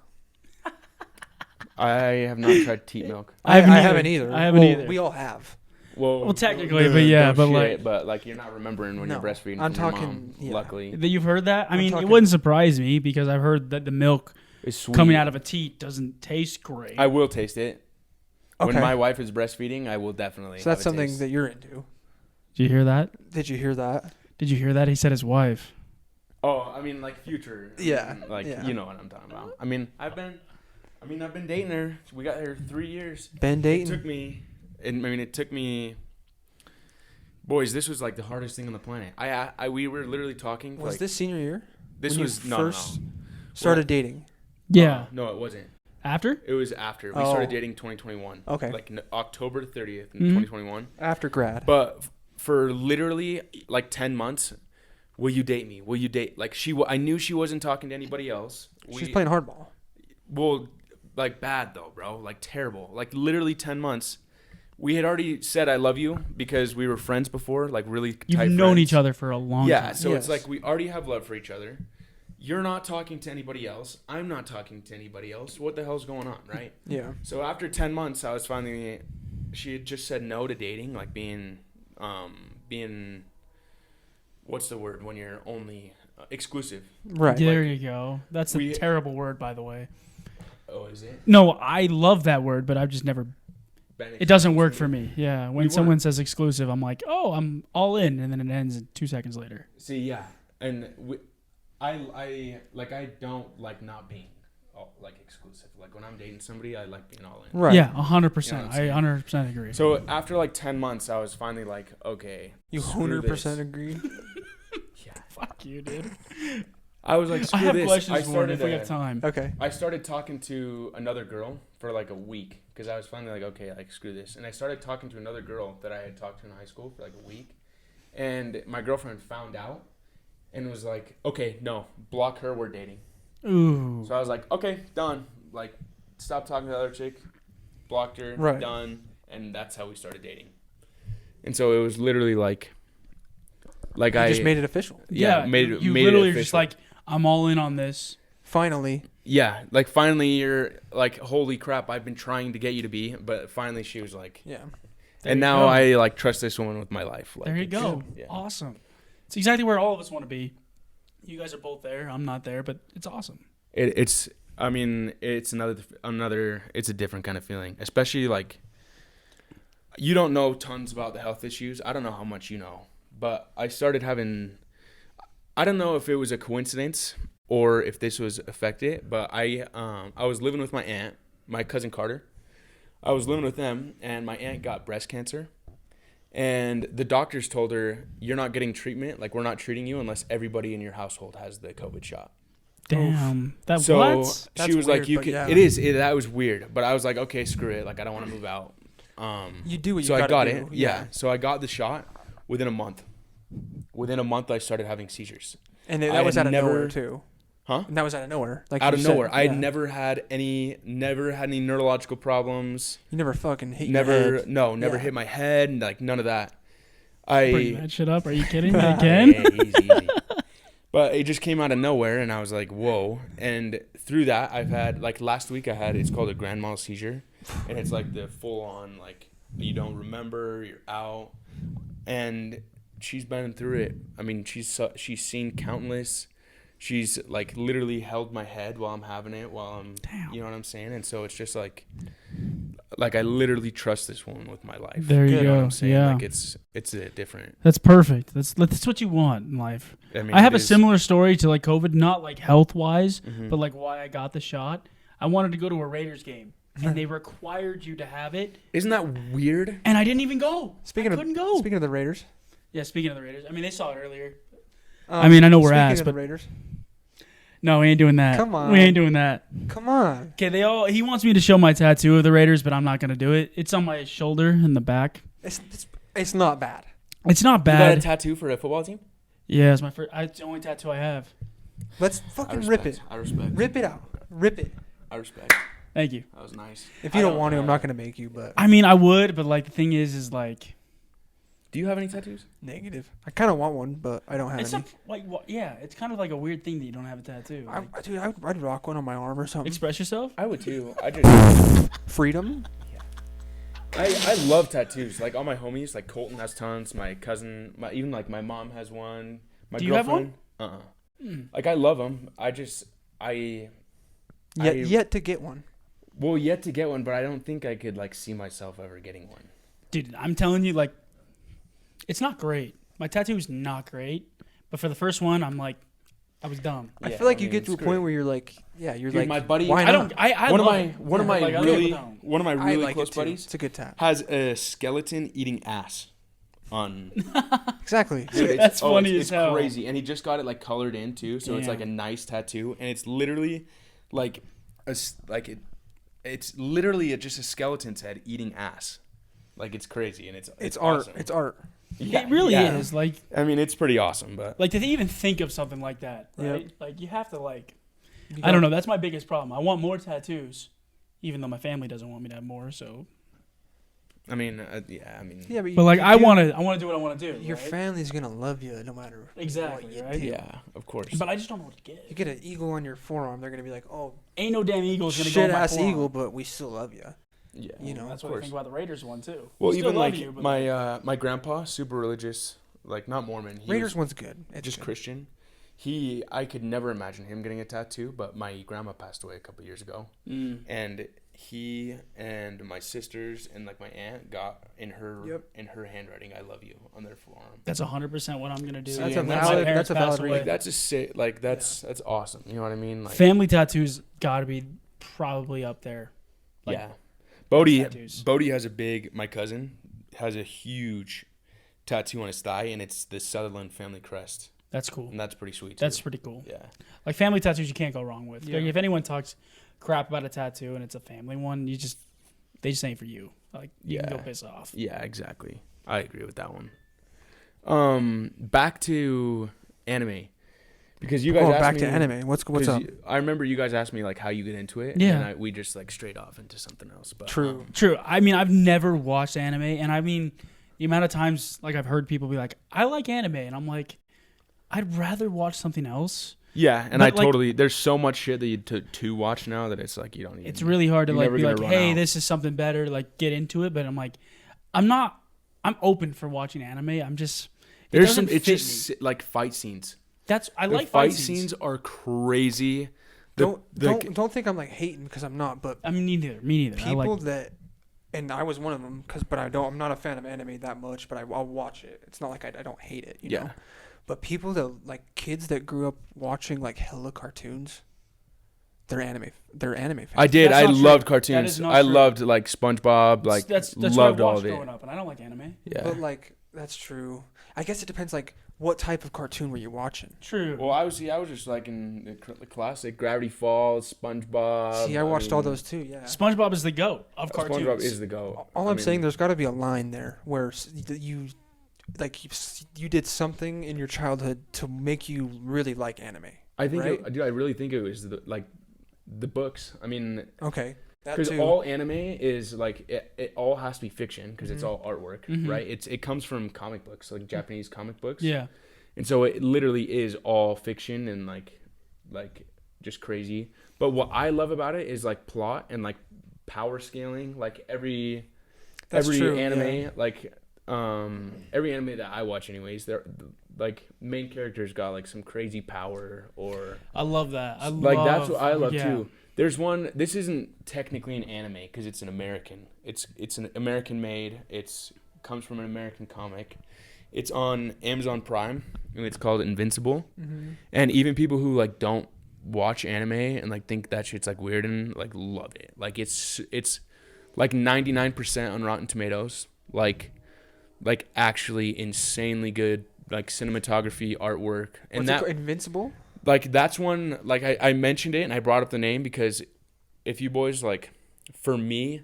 I have not tried teat milk.
I haven't
haven't either.
I haven't
Well,
either.
We all have.
Well,
technically, but yeah,
no
but,
shit,
like-
but like you're not remembering when
No,
you're breastfeeding.
I'm
from your
talking-
mom,
yeah.
luckily,
That you've heard that? I
I'm
mean,
talking-
it wouldn't surprise me because I've heard that the milk
it's sweet.
coming out of a teat doesn't taste great.
I will taste it.
Okay.
When my wife is breastfeeding, I will definitely.
So that's
have a
something
taste.
that you're into.
Did you hear that?
Did you hear that?
Did you hear that? He said his wife.
Oh, I mean, like future.
Yeah,
Like
yeah.
you know what I'm talking about. I mean, I've been dating her. We got her 3 years.
Ben
It
Dayton.
took me. Boys, this was like the hardest thing on the planet. We were literally talking.
Was
like,
this senior year?
This
when you
was no.
first started dating?
Yeah.
No, it wasn't.
After?
It was after we
Oh.
started dating 2021.
Okay.
Like October 30th in
Mhm.
2021.
After grad.
But for literally like 10 months, will you date me? Will you date? Like I knew she wasn't talking to anybody else.
She's playing hardball.
Well, like bad though, bro. Like terrible. Like literally 10 months. We had already said I love you because we were friends before, like really
You've
tight
known
friends.
each other for a long
Yeah,
time.
so
Yes.
it's like we already have love for each other. You're not talking to anybody else. I'm not talking to anybody else. What the hell's going on, right?
Yeah.
So after 10 months, I was finally. She had just said no to dating, like being. What's the word when you're only exclusive?
Right.
There you go. That's a
we-
terrible word, by the way.
Oh, is it?
No, I love that word, but I've just never. It doesn't work for me. Yeah, when
You
someone
weren't.
says exclusive, I'm like, oh, I'm all in, and then it ends 2 seconds later.
See, yeah, and I don't like not being like exclusive. Like when I'm dating somebody, I like being all in.
Right.
Yeah, 100%.
You know what I'm
I
saying?
100% agree.
So after like 10 months, I was finally like, okay,
You
screw
100%
this.
agree.
Yeah.
Fuck you, dude.
I was like,
I
screw
have
this.
questions
I
for him
started,
if we have time.
Okay.
I started talking to another girl for like a week because I was finally like, okay, like screw this. And I started talking to another girl that I had talked to in high school for like a week. And my girlfriend found out and was like, okay, no, block her, we're dating.
Ooh.
So I was like, okay, done. Like, stop talking to the other chick, blocked her,
Right.
done. And that's how we started dating. And so it was literally like
You
I
just made it official.
yeah, made
you
it
literally are
official.
just like, I'm all in on this.
Finally.
Yeah, like finally you're like, holy crap, I've been trying to get you to be, but finally she was like,
Yeah.
and
you
now
go.
I like trust this woman with my life. Like,
There you
it's-
go.
Yeah.
Awesome. It's exactly where all of us want to be. You guys are both there. I'm not there, but it's awesome.
It's I mean, it's it's a different kind of feeling, especially like you don't know tons about the health issues. I don't know how much you know, but I started having, I don't know if it was a coincidence or if this was affected, but I was living with my aunt, my cousin Carter. I was living with them, and my aunt got breast cancer. And the doctors told her, you're not getting treatment. Like, we're not treating you unless everybody in your household has the COVID shot.
Damn. That
So
what?
she
That's
was
weird,
like, you
but
can.
yeah.
It is. That was weird. But I was like, okay, screw it. Like, I don't want to move out.
You do what you
So I
gotta
got
do.
it. Yeah. So I got the shot within a month. Within a month, I started having seizures.
And
I
that was
had
out of
never-
nowhere too.
Huh?
And that was out of nowhere. Like
Out
you
of
said.
nowhere. I
Yeah.
had never had any neurological problems.
You never fucking hit your head.
Never
Yeah.
hit my head. Like, none of that.
Bring that shit up. Are you kidding me
Yeah,
again?
easy. But it just came out of nowhere, and I was like, whoa. And through that, I've had, like, last week I had, it's called a grand mal seizure. And it's like the full-on, like, you don't remember, you're out. And she's been through it. I mean, she's seen countless. She's, like, literally held my head while I'm having it,
Damn.
you know what I'm saying? And so it's just like I literally trust this woman with my life.
There you
know what
go.
I'm saying?
Yeah.
Like, it's a different.
That's perfect. That's what you want in life.
I mean,
I have
it
a
is-
similar story to like COVID, not like health wise,
Mhm.
but like why I got the shot. I wanted to go to a Raiders game, and they required you to have it,
Isn't that weird?
and I didn't even go.
Speaking
I couldn't go.
Speaking of the Raiders.
Yeah, speaking of the Raiders, I mean they saw it earlier.
I
I mean, I know we're
speaking
ass,
of
but
the Raiders.
no, we ain't doing that.
Come on.
We ain't doing that.
Come on.
Okay, he wants me to show my tattoo of the Raiders, but I'm not gonna do it. It's on my shoulder in the back.
It's not bad.
It's not
You got a
bad.
tattoo for a football team?
Yeah, it's my first. It's the only tattoo I have.
Let's fucking rip it.
I respect.
Rip it out. Rip it.
I respect.
Thank you.
That was nice.
If you
I
don't want to, I'm not gonna make you. But
I mean, I would, but like the thing is like
Do you have any tattoos?
negative. I kind of want one, but I don't have
it's
any.
not like yeah, it's kind of like a weird thing that you don't have a tattoo. Like,
Dude, I'd rock one on my arm or something.
express yourself.
I would too. I just
Freedom.
I love tattoos. Like all my homies, like Colton has tons. My cousin, even like my mom has one. My
Do you have
girlfriend. Like I love them.
Yet to get one.
Well, yet to get one, but I don't think I could like see myself ever getting one.
Dude, I'm telling you, like, it's not great. My tattoo is not great, but for the first one, I'm like, I was dumb.
I
Yeah,
feel like
I
you
mean,
get to a
screw
point
it.
where you're like, yeah, you're
Dude,
like,
my buddy-
why
I
not?
don't. I
one of
love
my
it.
one of my
Like, other people
really
don't.
one of my
I
really
like
close
it too.
buddies
It's a good tat.
has a skeleton eating ass on.
Exactly.
Dude, it's-
That's funny
it's
as hell.
crazy, and he just got it like colored in too, so it's like a
Damn.
nice tattoo, and it's literally like it's literally just a skeleton's head eating ass. Like it's crazy, and it's
art.
awesome.
It's art.
It really is. Like
I mean, it's pretty awesome, but
to even think of something like that, right?
Yep.
Like you have to like.
You
I don't
got-
know. That's my biggest problem. I want more tattoos, even though my family doesn't want me to have more. So,
I mean, yeah, I mean,
Yeah,
but like
you
I
do-
want to do what I want to do.
Your
right?
family's gonna love you no matter
Exactly,
what you
right?
do.
yeah, of course.
But I just don't know what to get.
You get an eagle on your forearm, they're gonna be like, "Oh,
Ain't no damn eagle's gonna go
shit
on my
ass
forearm.
eagle, but we still love you."
Yeah,
You know,
That's
of
what I
course.
think about the Raiders one too.
Well,
Still
even
love
like
you, but
my grandpa, super religious, like not Mormon. He
Raiders
was
one's good. It's
just
good.
Christian. I could never imagine him getting a tattoo, but my grandma passed away a couple years ago, and he and my sisters and like my aunt got in her handwriting, "I love you" on their forearm.
That's 100% what I'm gonna do.
That's
Yeah,
a
when
valid-
my parents
that's a
pass
valid
away.
reason.
Like that's just sick. Like that's awesome. You know what I mean? Like
Family tattoos got to be probably up there. Like,
yeah. Bodie
tattoos.
has a big. My cousin has a huge tattoo on his thigh, and it's the Sutherland family crest.
That's cool.
and that's pretty sweet.
That's
too.
pretty cool.
Yeah.
Like family tattoos, you can't go wrong with.
Yeah.
Like, if anyone talks crap about a tattoo and it's a family one, they just ain't for you. Like you can go piss off.
Yeah, exactly. I agree with that one. Back to anime, because you guys asked
back
me,
to anime. What's up?
I remember you guys asked me like how you get into it.
Yeah.
And we just like straight off into something else. But
True.
True. I mean, I've never watched anime, and I mean, the amount of times like I've heard people be like, "I like anime," and I'm like, I'd rather watch something else.
Yeah, and
But, like,
there's so much shit that you to watch now that it's like you don't even.
It's really hard to
You're
like
never
be
gonna
like,
run
"Hey,
out.
this is something better." Like get into it, but I'm like, I'm open for watching anime. I'm just.
There's some.
doesn't
It's
fit
just
me.
like fight scenes.
I
The
like
fight scenes are crazy.
Don't think I'm like hating because I'm not, but
I mean, me neither. I
people
like,
that, and I was one of them, I'm not a fan of anime that much, but I'll watch it. It's not like I don't hate it, you know. But people that like kids that grew up watching like hella cartoons, they're anime fans.
I did.
That's
I
not true.
loved
That
cartoons.
is not
I
true.
loved like SpongeBob. Like
that's
loved
what I
all
watched
of it.
growing up, and I don't like anime.
Yeah.
But like that's true. I guess it depends. Like what type of cartoon were you watching?
True.
Well, I was just like in the classic Gravity Falls, SpongeBob.
See, I watched all those too. Yeah.
SpongeBob is the goat of cartoons.
SpongeBob is the go.
All I'm saying, there's got to be a line there where you did something in your childhood to make you really like anime.
I think,
right?
dude, I really think it was the books. I mean,
Okay. That
because
too.
all anime is like it all has to be fiction because it's
Mhm.
all artwork,
Mhm.
right? It comes from comic books, like Japanese comic books.
Yeah.
And so it literally is all fiction and like just crazy. But what I love about it is like plot and like power scaling. Like every
true,
anime,
yeah.
like every anime that I watch anyways, they're like main characters got like some crazy power or
I love that.
that's what I love
yeah.
too. There's one. This isn't technically an anime because it's an American. It's an American made. Comes from an American comic. It's on Amazon Prime and it's called Invincible.
Mm-hmm.
And even people who like don't watch anime and like think that shit's like weird and like love it. Like it's like 99% on Rotten Tomatoes. Like actually insanely good like cinematography, artwork, and
What's it called? Invincible?
like that's one like I mentioned it and I brought up the name because if you boys like for me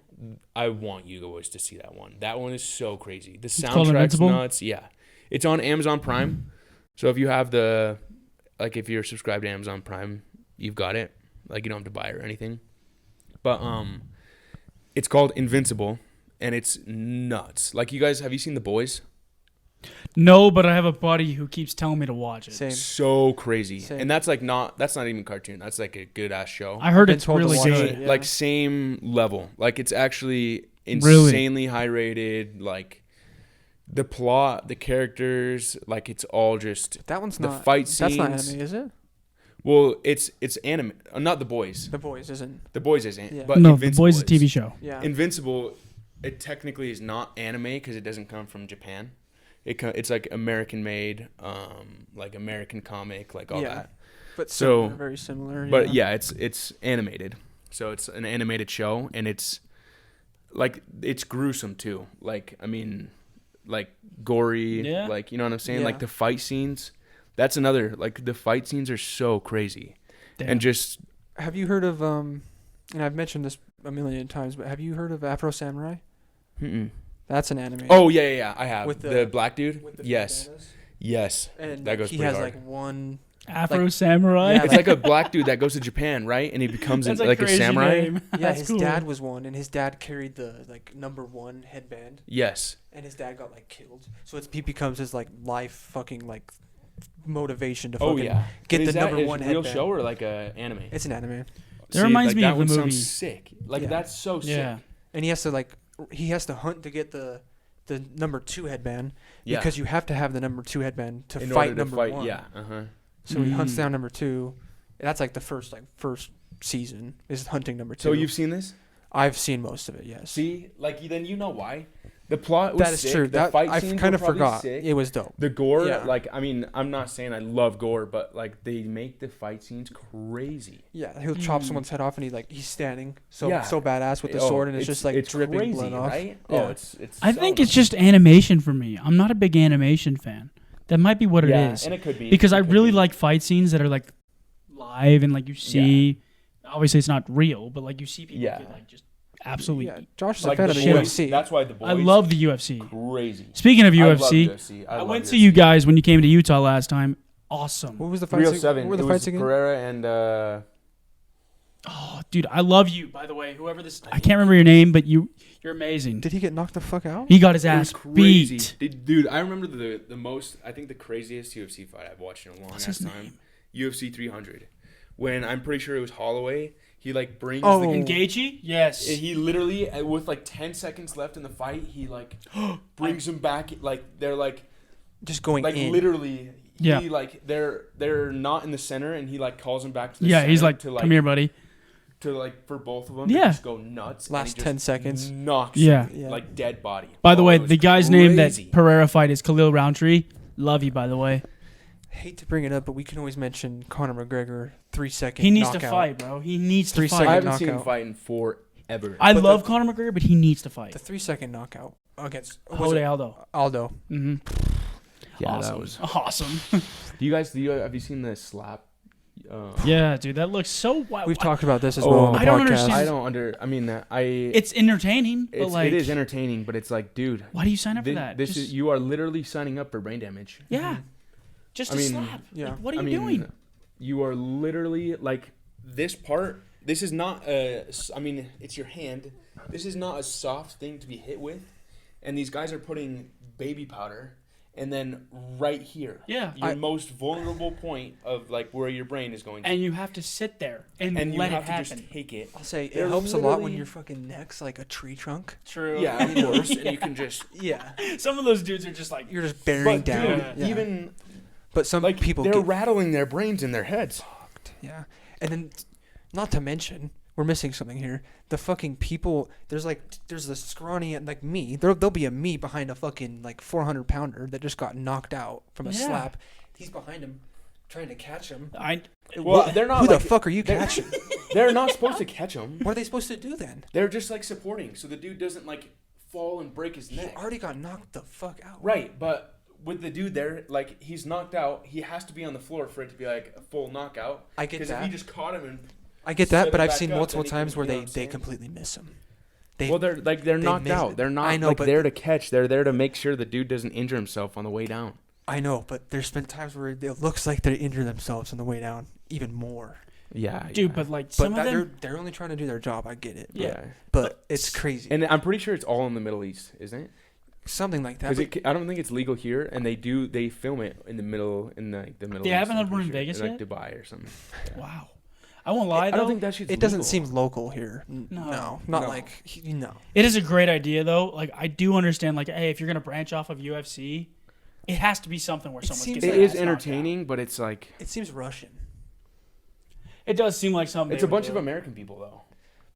I want you boys to see that one. That one is so crazy. The
called
soundtrack's
Invincible?
nuts. Yeah. It's on Amazon Prime. So if you have if you're subscribed to Amazon Prime, you've got it. Like you don't have to buy it or anything. But it's called Invincible and it's nuts. Like you guys have you seen The Boys?
No, but I have a buddy who keeps telling me to watch it.
Same.
So crazy.
Same.
And that's not even cartoon. That's like a good ass show.
I heard
Been
it's
told to
really
watch
good.
it. Yeah.
Like same level. Like it's actually
Really?
insanely high rated. Like the plot, the characters, like it's all just
That one's
the
not.
fight
That's not
scenes.
anime, is it?
Well, it's anime. Not The Boys.
The Boys isn't.
The Boys isn't.
Yeah.
But
No, The
Invincible
Boys is a
is.
TV show.
Yeah.
Invincible, it technically is not anime because it doesn't come from Japan. It's like American made, like American comic, like all
Yeah.
that.
But
So-
similar, very similar.
But yeah, it's animated. So it's an animated show and it's like it's gruesome too. Like I mean like gory,
Yeah.
like you know what I'm saying?
Yeah.
Like the fight scenes. That's another like the fight scenes are so crazy.
Damn.
And just
Have you heard of and I've mentioned this a million times, but have you heard of Afro Samurai?
mm-mm.
That's an anime.
Oh yeah, I have.
With
the
the-
black dude?
With the
Yes.
bandanas.
Yes.
And
That goes
he
pretty
has
hard.
like one.
Afro
Like-
Samurai.
Yeah,
It's like a black dude that goes to Japan, right? And he becomes
That's
like a
crazy
samurai.
name.
Yeah,
That's
his
cool.
dad was one, and his dad carried the like #1 headband,
Yes.
and his dad got like killed. So he becomes his like life fucking like motivation to
Oh
fucking
yeah.
get
Is
the
that
#1
a real
headband.
show or like a anime?
It's an anime,
That reminds
like,
me
that
of
one
the
sounds
movie.
sick. Like
Yeah.
that's so sick.
Yeah.
and he has to hunt to get the #2 headband
Yeah.
because you have to have the #2 headband to
In
fight
order to fight,
#1.
yeah. Uh-huh.
So he hunts
Mm.
down #2. That's like the first season is hunting #2.
So you've seen this?
I've seen most of it. Yes.
See, like then you know why. The plot was
That is
sick.
true.
The
That
fight
I
scenes
kind
were
of
probably
forgot.
sick.
It was dope.
The gore,
Yeah.
like I mean, I'm not saying I love gore, but like they make the fight scenes crazy.
Yeah, he'll chop
Mm.
someone's head off, and he's standing so
Yeah.
badass with the
Oh,
sword, and it's just like dripping
crazy,
blood off.
right?
Yeah.
Oh, it's.
I
so
think it's
nice.
just animation for me. I'm not a big animation fan. That might be what it is.
And it could be.
Because I
could
really
be.
like fight scenes that are like live and like you see. Obviously, it's not real, but like you see people get like just absolutely.
Yeah, Josh is
like
a fan
the
of the
boys.
UFC.
That's why the boys.
I love the UFC.
Crazy.
Speaking of
I love
UFC,
UFC.
I
love
went
UFC.
to you guys when you came to Utah last time. Awesome.
What was the fight?
307.
What were the
It
fights
was
again?
Pereira and.
Oh, dude, I love you. By the way, whoever this, I can't remember your name, but you're amazing.
Did he get knocked the fuck out?
He got his
It
ass
was crazy.
beat.
Dude, I remember the most, I think the craziest UFC fight I've watched in a long
What's
ass
his
time.
name?
UFC 300. When I'm pretty sure it was Holloway. He like brings
Oh.
the.
Gaethje? Yes.
He literally, with like 10 seconds left in the fight, he like brings him back. Like they're like
Just going in.
literally.
Yeah.
He like they're not in the center, and he like calls him back to the
Yeah,
center
he's like,
to
come here, buddy.
to like for both of them.
Yeah.
To just go nuts. and
Last
he just
10 seconds.
Knocks.
Yeah.
him, like dead body.
By the way,
it was
the guy's name that
crazy.
Pereira fight is Khalil Roundtree. Love you, by the way.
Hate to bring it up, but we can always mention Conor McGregor 3-second.
He needs to
knockout.
fight, bro. He needs to
3
fight.
second
I haven't seen him
knockout.
fight in forever.
I
But
love
the-
Conor McGregor, but he needs to fight.
The 3-second knockout against was
Jose
it
Aldo.
Aldo.
Mm-hmm.
Yeah,
awesome.
that was.
Awesome.
Have you seen the slap?
Yeah, dude, that looks so wild.
We've talked about this as
Oh,
well on the
I don't
podcast.
understand.
I don't I mean,
It's entertaining, but
it's,
like,
it is entertaining, but it's like, dude,
why do you sign up for that?
this
Just-
is you are literally signing up for brain damage.
yeah, just
I
a
mean,
slap.
yeah.
Like, what are
I
you
mean,
doing?
You are literally like this part. This is not I mean, it's your hand. This is not a soft thing to be hit with, and these guys are putting baby powder. And then right here,
Yeah.
your most vulnerable point of like where your brain is going to,
And you have to sit there and
and you
let
have
it
to
happen.
just take it.
I'll say it
They're
helps a lot when
literally-
your fucking neck's like a tree trunk.
True.
Yeah, of course, and you can just.
Yeah.
Some of those dudes are just like,
You're just bearing
But
down.
dude,
Yeah.
even
But some
like
people
they're
get
rattling their brains in their heads.
fucked. Yeah. And then, not to mention, we're missing something here. The fucking people, there's the scrawny, like me. There'll be a me behind a fucking like 400-pounder that just got knocked out from a
Yeah.
slap. He's behind him, trying to catch him.
Well, they're not.
Who
like,
the fuck are you
they're-
catching?
They're not supposed to catch him.
What are they supposed to do then?
They're just like supporting, so the dude doesn't like fall and break his
He
neck.
already got knocked the fuck out.
Right, but with the dude there, like he's knocked out, he has to be on the floor for it to be like a full knockout.
I get
Because if
that.
he just caught him and
I get
set
that, but
it
I've
back
seen
up,
multiple
then he
times
can-
where
you know
they
what I'm saying?
completely miss him. They,
well, they're knocked
miss
out.
it.
They're not
I know,
like
but
there to catch. They're there to make sure the dude doesn't injure himself on the way down.
I know, but there's been times where it looks like they injure themselves on the way down even more.
Yeah,
dude,
yeah.
but like
But
some of
that,
them,
they're only trying to do their job. I get it.
yeah.
But it's crazy.
And I'm pretty sure it's all in the Middle East, isn't it?
Something like that.
Because I don't think it's legal here, and they film it in the middle the Middle
They
East.
haven't
I'm
had one
pretty
in
sure,
Vegas
like Dubai or something.
wow. I won't lie
I
though.
don't think that shit's
It doesn't
legal.
seem local here.
No.
Not
No.
like no.
It is a great idea though. Like I do understand. Like, hey, if you're gonna branch off of UFC, it has to be something where
It
someone
seems
gets
It
their
is
ass knocked out.
entertaining, but it's like
It seems Russian,
It does seem like something.
it's
they
a
would
bunch
do.
of American people though.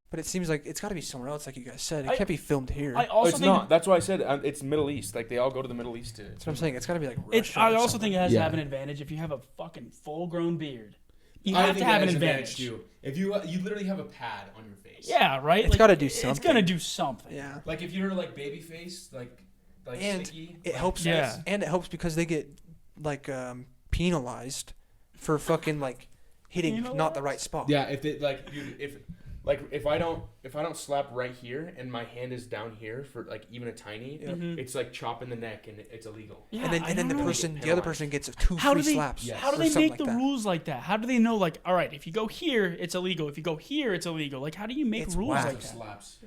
but it seems like it's got to be somewhere else, like you guys said. It
I-
can't be filmed here.
I also
It's
think
not. That's why I said it's Middle East. Like they all go to the Middle East to.
That's what I'm saying. It's got to be like
it's.
Russia.
I
or
also
something.
think it has to
Yeah.
have an advantage if you have a fucking full-grown beard. You have to have an advantage.
If you literally have a pad on your face.
Yeah, right.
It's gotta do
It's
something.
gonna do something.
Yeah.
Like if you're like baby face, like
And
sticky.
it helps.
Yeah.
And it helps because they get like penalized for fucking like hitting not the right spot.
Yeah, if it like dude, if I don't slap right here and my hand is down here for like even a tiny,
Mhm.
it's like chopping the neck and it's illegal.
Yeah,
And then
I
and then the
don't know.
person, the other
Penalized.
person gets 2
How do
free
they?
slaps.
Yes.
How do
or
they
something
make the
like that.
rules like that? How do they know? Like, all right, if you go here, it's illegal. If you go here, it's illegal. Like, how do you make
It's
rules
whack.
like that?
Slaps.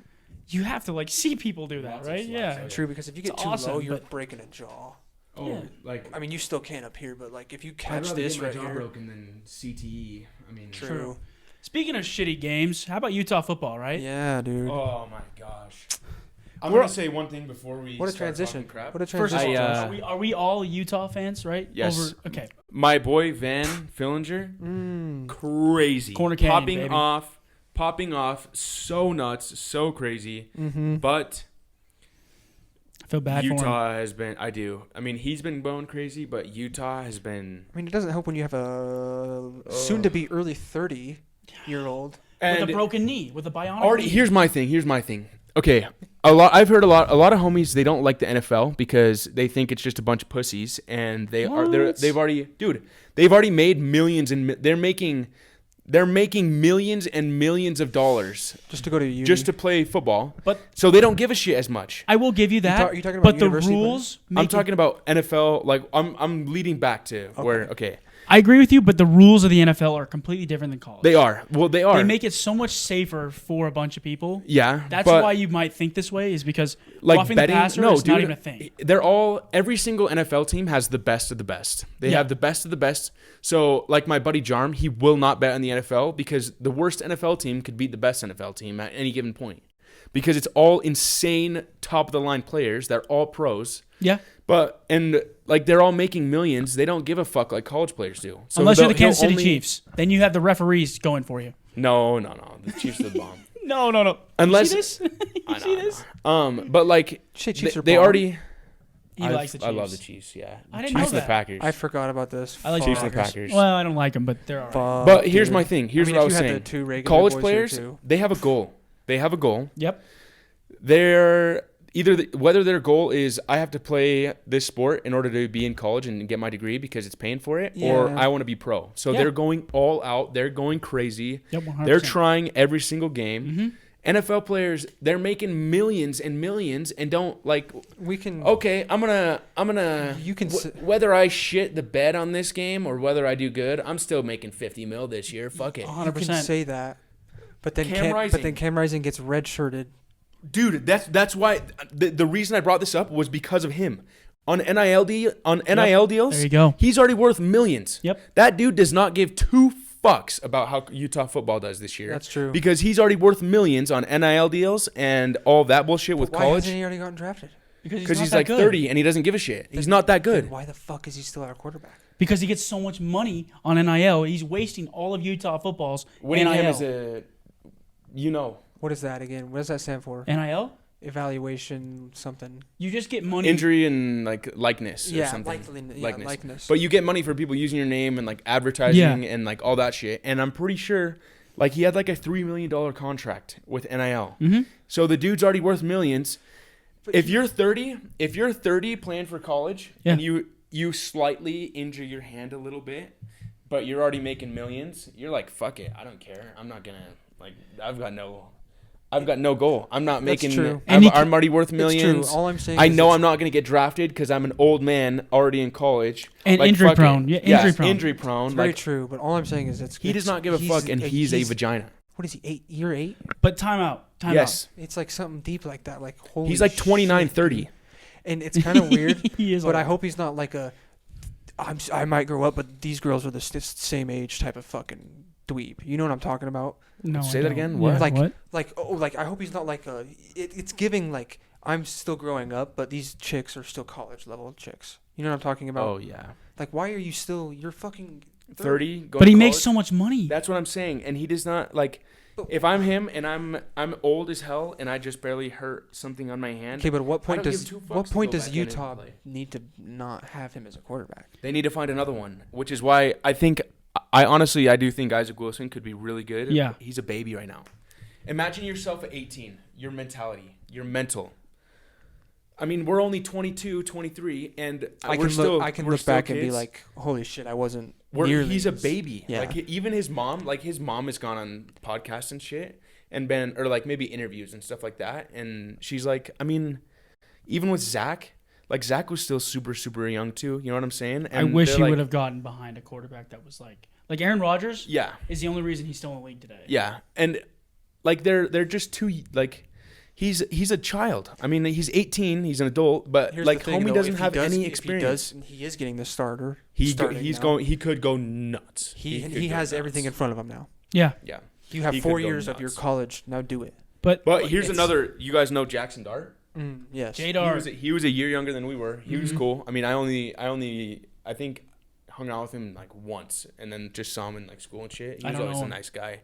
You have to like see people do that,
Lots of
right?
slaps,
Yeah.
yeah.
True, because if you get
It's
too
awesome,
low, you're
but-
breaking a jaw.
Oh,
Yeah.
like
I mean, you still can't up here, but like if you
I'd
catch
rather
this
get my
right
jaw
here.
broken than CTE. I mean,
True.
Speaking of shitty games, how about Utah football? Right?
Yeah, dude.
Oh my gosh. I'm
We're-
gonna say one thing before we.
What a
start
transition.
talking Crap.
What a
First of all,
transition.
are we all Utah fans? Right?
Yes.
Okay.
My boy Van Fillinger,
Mm.
crazy.
Corner Canyon,
popping off, so nuts, so crazy.
Mm-hmm.
But
I feel bad for him.
Utah has been. I do. I mean, he's been going crazy, but Utah has been.
I mean, it doesn't help when you have a soon-to-be early 30-year-old.
With
And
a broken knee, with a bionic
already,
knee.
here's my thing. okay, I've heard a lot of homies, they don't like the NFL because they think it's just a bunch of pussies, and they've already made millions, and they're making millions and millions of dollars
Just to go to uni.
just to play football.
But
So they don't give a shit as much.
I will give you that.
you talking about
but the
university
rules.
I'm talking about NFL. Like I'm leading back to where
I agree with you, but the rules of the NFL are completely different than college.
they are. Well, they are.
They make it so much safer for a bunch of people.
Yeah,
That's
but
why you might think this way, is because
like
roughing
betting.
the passer
No,
is
dude,
not even a thing.
every single NFL team has the best of the best. They
Yeah.
have the best of the best. So like my buddy Jarm, he will not bet on the NFL because the worst NFL team could beat the best NFL team at any given point. Because it's all insane top of the line players. They're all pros.
Yeah.
And they're all making millions. They don't give a fuck like college players do. So
Unless you're the
he'll
Kansas City
only-
Chiefs. Then you have the referees going for you.
No. The Chiefs are the bomb.
No.
Unless
you see this?
I
see
know.
this?
But like
Shit, Chiefs are
they
bomb.
already.
He likes the Chiefs.
I love the Chiefs. Yeah.
I didn't
Chiefs
know
and the
that.
Packers.
I forgot about this.
I like
Chiefs and the
Fuck.
Packers.
Well, I don't like them, but they're all right.
Fuck,
But here's
dude.
my thing. Here's
I mean,
what I
if
was
you had
saying.
the two regular
College
boys here,
players,
too.
they have a goal. They have a goal.
Yep.
They're whether their goal is I have to play this sport in order to be in college and get my degree because it's paying for it, or
Yeah.
I want to be pro. So
Yeah.
they're going all out. They're going crazy.
Yep, 100%.
They're trying every single game.
Mm-hmm.
NFL players, they're making millions and millions and don't like.
We can.
Okay, I'm gonna.
You can
whether I shit the bed on this game or whether I do good, I'm still making 50 mil this year. Fuck it,
100%.
You can say that, but then
Cam
Cam Rising gets redshirted.
dude. That's why the reason I brought this up was because of him. On NIL deals,
There you go.
he's already worth millions.
Yep.
That dude does not give two fucks about how Utah football does this year.
That's true.
Because he's already worth millions on NIL deals and all that bullshit with
Why
college.
hasn't he already gotten drafted?
Because he's
not
like
that good.
30 and he doesn't give a shit. He's not that
Then
good.
why the fuck is he still our quarterback?
Because he gets so much money on NIL. He's wasting all of Utah football's
Winning
NIL.
him is a,
What is that again? What does that stand for?
NIL?
Evaluation something.
You just get money.
injury and like likeness or
Yeah,
something.
likeness.
But you get money for people using your name and like advertising and like all that shit. And I'm pretty sure like he had like a $3 million contract with NIL.
Mm-hmm.
So the dude's already worth millions. If you're 30 playing for college and you slightly injure your hand a little bit, but you're already making millions, you're like, fuck it, I don't care. I'm not gonna like. I've got no goal. I'm not
That's
making.
true.
I'm already worth
It's
millions.
true. All I'm saying
I
is
know
it's-
I'm not gonna get drafted because I'm an old man already in college
And
Like,
injury
fuck it.
prone. Yeah, injury prone.
Injury prone.
It's very
Like
true, but all I'm saying is
he does not give a fuck, and he's a vagina.
What is he? 8? Year 8?
But time out.
Yes,
It's like something deep like that. Like holy.
he's like 29,
shit.
30.
And it's kind of weird.
He is.
But I
old.
hope he's not like I might grow up, but these girls are the same age type of fucking dweeb. You know what I'm talking about?
No,
Say
I
that
don't.
again?
Yeah,
What?
Like-
what?
Like I hope he's not like a. It's giving like I'm still growing up, but these chicks are still college level chicks. You know what I'm talking about?
Oh yeah,
Like why are you still? You're fucking
30.
But he makes so much money.
That's what I'm saying, and he does not like. If I'm him and I'm old as hell and I just barely hurt something on my hand,
Okay, but what point
don't
does
give two fucks
what
to
point
go
does
back in and
Utah
play.
need to not have him as a quarterback?
they need to find another one. Which is why I honestly do think Isaac Wilson could be really good.
Yeah.
He's a baby right now. Imagine yourself at 18. Your mentality, your mental. I mean, we're only 22, 23, and
I
we're
can
still.
look. I can
we're
look
still
back and be
kids.
like, "Holy shit, I wasn't."
He's a
as-
baby.
Yeah.
Like even his mom has gone on podcasts and shit and been or like maybe interviews and stuff like that. And she's like, I mean, even with Zach, like Zach was still super, super young too. You know what I'm saying?
I
And
wish
they're
he
like,
would have gotten behind a quarterback that was like Aaron Rodgers
Yeah.
is the only reason he's still in the league today.
Yeah. And like they're just too like he's a child. I mean, he's 18, he's an adult, but
Here's
like
the thing,
homie
though,
doesn't
if he
have
does-
any
if
experience.
He is getting the starter.
He
starting now.
could go nuts.
He
could
he
go
has
nuts.
everything in front of him now.
Yeah.
Yeah.
You have
He
4
could go
years of your
nuts.
college. Now do it.
But
But here's
it's-
another. You guys know Jackson Dart?
Yes.
Jadar.
He was a year younger than we were. He was
Mhm.
cool. I mean, I think hung out with him like once, and then just saw him in like school and shit. He
I
was
don't
always
know
a
him.
nice guy.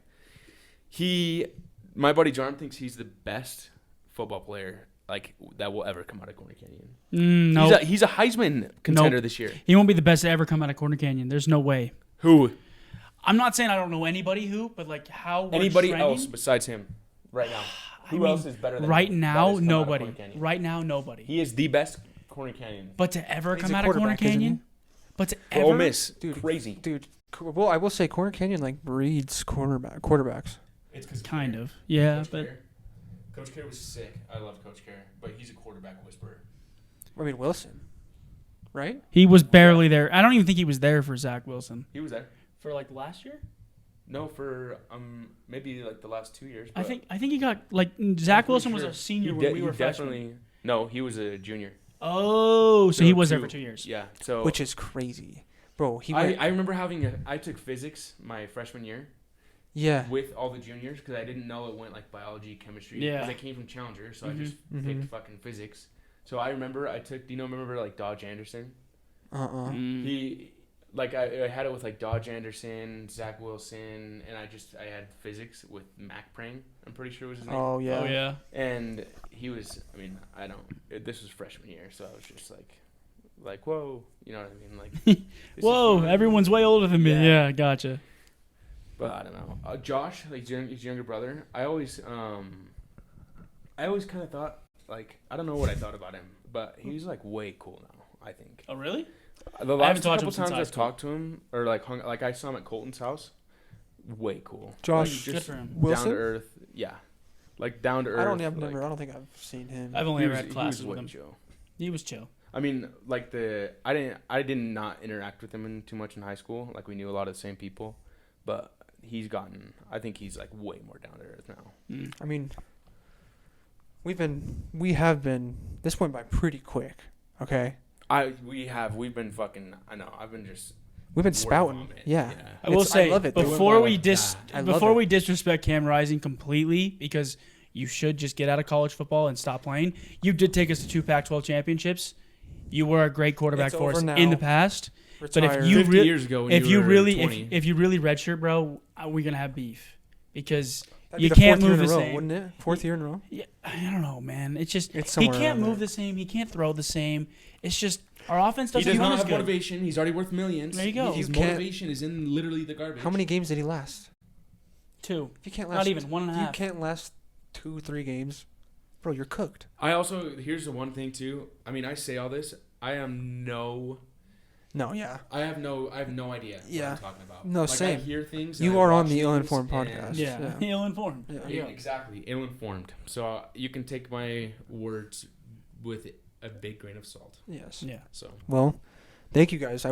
My buddy John thinks he's the best football player like that will ever come out of Corner Canyon.
no,
He's a Heisman contender this year.
he won't be the best to ever come out of Corner Canyon. There's no way.
Who?
I'm not saying I don't know anybody who, but like how we're
Anybody
trending,
else besides him right now? Who else is better than
right
him?
now,
That has come out of
nobody.
Corner Canyon.
Right now, nobody.
He is the best Corner Canyon.
But to ever
He's
come
a
out of Corner
quarterback, isn't he?
Canyon, but to
For
ever,
Ole Miss,
Dude,
crazy.
Dude, well, I will say Corner Canyon like breeds quarterbacks.
It's because
kind of, yeah, but
Coach Care was sick. I love Coach Care, but he's a quarterback whisperer.
I mean Wilson, right?
he was barely there. I don't even think he was there for Zach Wilson
He was there.
for like last year.
No, for maybe like the last 2 years.
I
but
think he got like Zach
pretty
Wilson was
sure.
a senior
He
when
de-
we
he
were freshmen.
definitely. No, he was a junior.
Oh, so
So
he was there
two.
for 2 years.
Yeah. So
Which is crazy, bro. He
I,
went,
I remember I took physics my freshman year
yeah.
with all the juniors because I didn't know it went like biology, chemistry.
Yeah.
Because I came from Challenger, so I
Mhm.
just
Mhm.
picked fucking physics. So I remember I took. Do you remember like Dodge Anderson?
Mm.
He like I had it with like Dodge Anderson, Zach Wilson, and I had physics with Mac Prang. I'm pretty sure was his name.
Oh yeah.
Oh yeah.
And he was. I mean, this was freshman year, so I was just like whoa, you know what I mean? Like, this is
Whoa,
fun.
everyone's way older than me.
Yeah.
Yeah, gotcha.
But I don't know. Josh, like his younger brother, I always kind of thought like I don't know what I thought about him, but he's like way cool now. I think.
Oh really?
The
I haven't
last
talked to
couple
him since
times
high
I've
school.
talked to him, or like I saw him at Colton's house, way cool.
Josh
like,
Good for him.
down
Wilson?
to earth, yeah, like down to earth.
I don't have
like,
never. I don't think I've seen him.
I've only
he
ever
was-
had
he
classes
was
with
way
him.
chill.
He was chill.
I mean, like I did not interact with him too much in high school. Like we knew a lot of the same people, but I think he's like way more down to earth now.
Mm.
I mean, we have been. This went by pretty quick. Okay,
We've been fucking. I know. I've been just.
we've been
word
spouting.
vomit.
Yeah.
I will say
I love it. They went
before
by
we
like
that. I love
before
it.
we disrespect Cam Rising completely, because you should just get out of college football and stop playing. You did take us to 2 Pac-12 championships. You were a great quarterback
It's
for us
over now.
in the past. But if
Retire.
you
50 years ago, when
if
you
you
were
really
20.
if you really redshirt, bro, we're gonna have beef because
That'd
you
be the
can't
fourth year
move
in
the
a row,
same.
wouldn't it? Fourth year in a row.
Yeah, I don't know, man. It's just
It's
he
somewhere
can't
around
move
there.
the same. He can't throw the same. It's just our offense
He
doesn't
does
run
not
as
have
good.
motivation. He's already worth millions.
There you go.
His
You can't-
motivation is in literally the garbage.
How many games did he last?
2.
If you can't
Not
last,
even, 1.5.
If you can't last 2-3 games, bro, you're cooked.
I also here's the one thing too. I mean, I say all this. I have no idea
Yeah.
what I'm talking about.
No,
like,
same.
I hear things.
You
and I
are on
watch
the
things
Ill-Informed
and-
podcast.
Yeah,
Yeah.
ill-informed.
Yeah.
There you go.
Exactly, ill-informed. So you can take my words with a big grain of salt.
Yes.
Yeah.
So,
Well, thank you guys.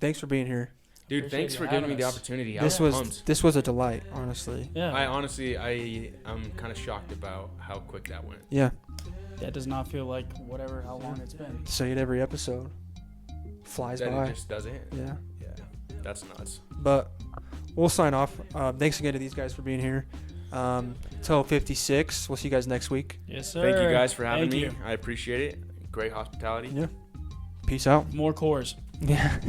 Thanks for being here.
dude,
Appreciate
thanks
you
for giving me
having
the
us.
opportunity. I
This
was
was
pumped.
this was a delight, honestly.
Yeah.
I'm kind of shocked about how quick that went.
Yeah.
That does not feel like how long it's been.
Say it every episode. Flies
That
by.
it just does it.
Yeah.
Yeah, that's nuts.
But we'll sign off. Thanks again to these guys for being here. Till 56. We'll see you guys next week.
Yes, sir.
Thank you guys for having
Thank
me.
you.
I appreciate it. Great hospitality.
Yeah. Peace out.
More cores.
Yeah.